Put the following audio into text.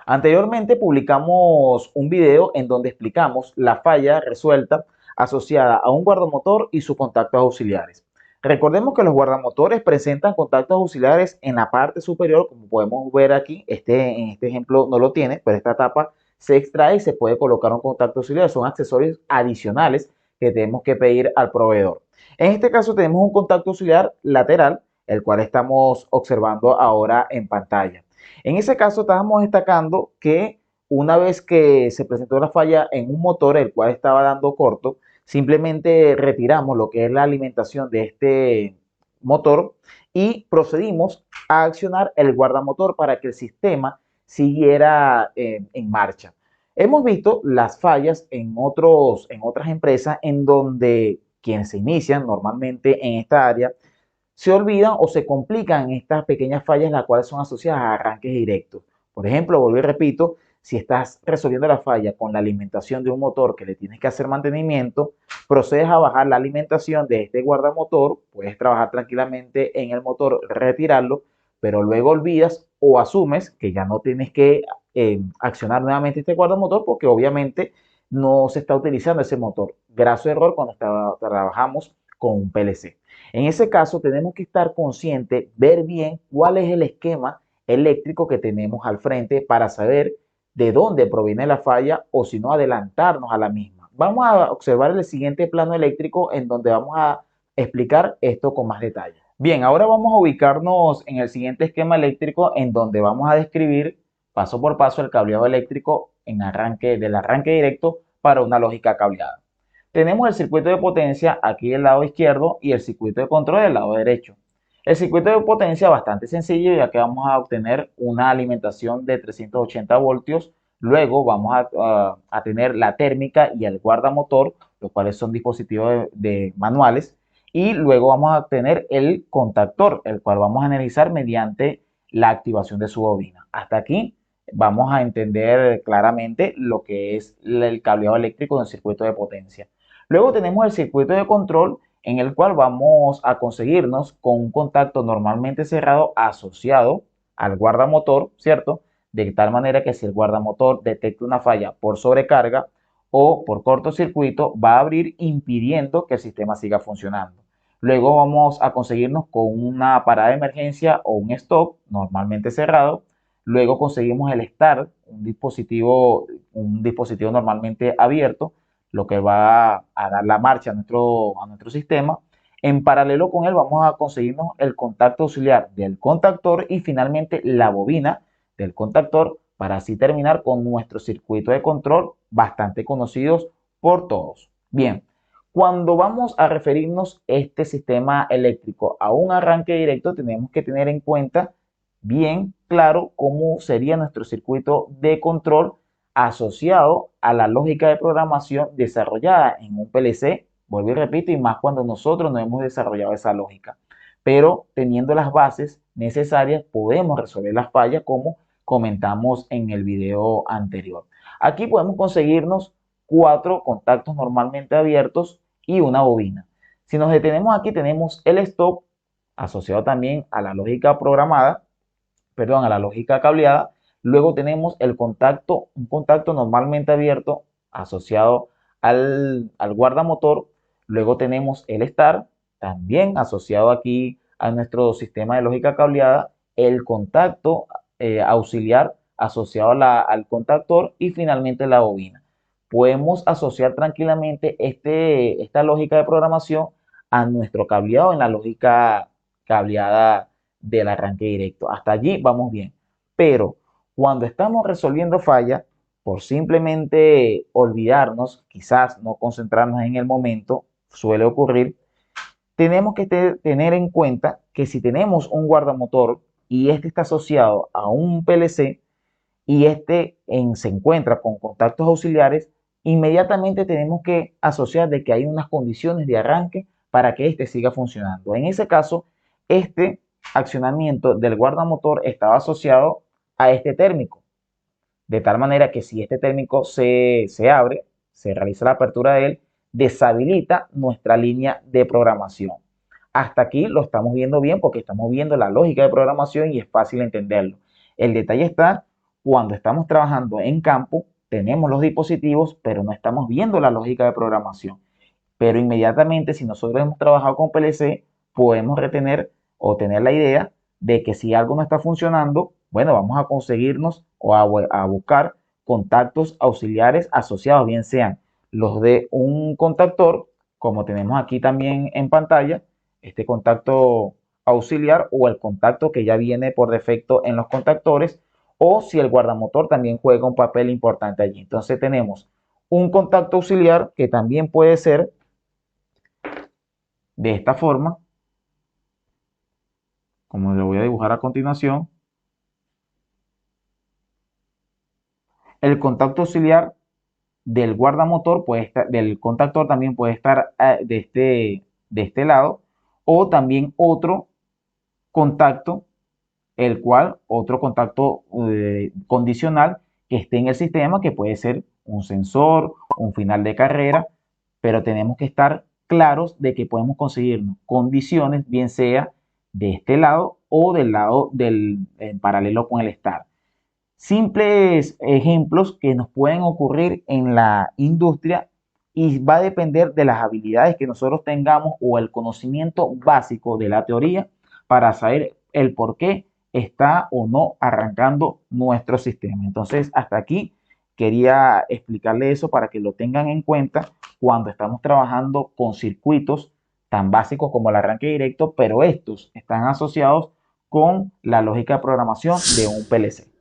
Anteriormente publicamos un video en donde explicamos la falla resuelta asociada a un guardamotor y sus contactos auxiliares. Recordemos que los guardamotores presentan contactos auxiliares en la parte superior, como podemos ver aquí, en este ejemplo no lo tiene, pero esta tapa se extrae y se puede colocar un contacto auxiliar. Son accesorios adicionales que tenemos que pedir al proveedor. En este caso tenemos un contacto auxiliar lateral, el cual estamos observando ahora en pantalla. En ese caso estábamos destacando que una vez que se presentó la falla en un motor el cual estaba dando corto, simplemente retiramos lo que es la alimentación de este motor y procedimos a accionar el guardamotor para que el sistema siguiera en marcha. Hemos visto las fallas en otras empresas en donde quienes se inician normalmente en esta área se olvidan o se complican estas pequeñas fallas, las cuales son asociadas a arranques directos. Por ejemplo, vuelvo y repito, si estás resolviendo la falla con la alimentación de un motor que le tienes que hacer mantenimiento, procedes a bajar la alimentación de este guardamotor, puedes trabajar tranquilamente en el motor, retirarlo, pero luego olvidas o asumes que ya no tienes que accionar nuevamente este guardamotor porque obviamente no se está utilizando ese motor. Graso error cuando trabajamos con un PLC. En ese caso tenemos que estar conscientes, ver bien cuál es el esquema eléctrico que tenemos al frente para saber de dónde proviene la falla o si no adelantarnos a la misma. Vamos a observar el siguiente plano eléctrico en donde vamos a explicar esto con más detalle. Bien, ahora vamos a ubicarnos en el siguiente esquema eléctrico en donde vamos a describir paso por paso el cableado eléctrico del arranque directo para una lógica cableada. Tenemos el circuito de potencia aquí del lado izquierdo y el circuito de control del lado derecho. El circuito de potencia bastante sencillo, ya que vamos a obtener una alimentación de 380 voltios. Luego vamos a tener la térmica y el guardamotor, los cuales son dispositivos de manuales. Y luego vamos a obtener el contactor, el cual vamos a analizar mediante la activación de su bobina. Hasta aquí vamos a entender claramente lo que es el cableado eléctrico del circuito de potencia. Luego tenemos el circuito de control en el cual vamos a conseguirnos con un contacto normalmente cerrado asociado al guardamotor, ¿cierto? De tal manera que si el guardamotor detecta una falla por sobrecarga o por cortocircuito, va a abrir impidiendo que el sistema siga funcionando. Luego vamos a conseguirnos con una parada de emergencia o un stop normalmente cerrado. Luego conseguimos el start, un dispositivo normalmente abierto, lo que va a dar la marcha a nuestro sistema. En paralelo con él vamos a conseguirnos el contacto auxiliar del contactor y finalmente la bobina del contactor para así terminar con nuestro circuito de control bastante conocidos por todos. Bien, cuando vamos a referirnos este sistema eléctrico a un arranque directo tenemos que tener en cuenta bien claro cómo sería nuestro circuito de control asociado a la lógica de programación desarrollada en un PLC, vuelvo y repito, y más cuando nosotros no hemos desarrollado esa lógica. Pero teniendo las bases necesarias podemos resolver las fallas como comentamos en el video anterior. Aquí podemos conseguirnos 4 contactos normalmente abiertos y una bobina. Si nos detenemos aquí tenemos el stop asociado también a la lógica programada, perdón, a la lógica cableada. Luego tenemos un contacto normalmente abierto asociado al guardamotor. Luego tenemos el start, también asociado aquí a nuestro sistema de lógica cableada. El contacto auxiliar asociado al contactor y finalmente la bobina. Podemos asociar tranquilamente esta lógica de programación a nuestro cableado en la lógica cableada del arranque directo. Hasta allí vamos bien. Pero cuando estamos resolviendo falla, por simplemente olvidarnos, quizás no concentrarnos en el momento, suele ocurrir, tenemos que tener en cuenta que si tenemos un guardamotor y este está asociado a un PLC y se encuentra con contactos auxiliares, inmediatamente tenemos que asociar de que hay unas condiciones de arranque para que este siga funcionando. En ese caso, este accionamiento del guardamotor estaba asociado a este térmico, de tal manera que si este térmico se abre, se realiza la apertura de él, deshabilita nuestra línea de programación. Hasta aquí lo estamos viendo bien porque estamos viendo la lógica de programación y es fácil entenderlo. El detalle está cuando estamos trabajando en campo, tenemos los dispositivos, pero no estamos viendo la lógica de programación. Pero inmediatamente, si nosotros hemos trabajado con PLC, podemos retener o tener la idea de que si algo no está funcionando, bueno, vamos a conseguirnos o a buscar contactos auxiliares asociados, bien sean los de un contactor, como tenemos aquí también en pantalla, este contacto auxiliar o el contacto que ya viene por defecto en los contactores, o si el guardamotor también juega un papel importante allí. Entonces tenemos un contacto auxiliar que también puede ser de esta forma, como lo voy a dibujar a continuación. El contacto auxiliar del guardamotor puede estar, del contactor también puede estar de este lado, o también otro contacto, el cual otro contacto condicional que esté en el sistema, que puede ser un sensor, un final de carrera, pero tenemos que estar claros de que podemos conseguirnos condiciones, bien sea de este lado o del lado del en paralelo con el estar. Simples ejemplos que nos pueden ocurrir en la industria y va a depender de las habilidades que nosotros tengamos o el conocimiento básico de la teoría para saber el por qué está o no arrancando nuestro sistema. Entonces, hasta aquí quería explicarle eso para que lo tengan en cuenta cuando estamos trabajando con circuitos tan básicos como el arranque directo, pero estos están asociados con la lógica de programación de un PLC.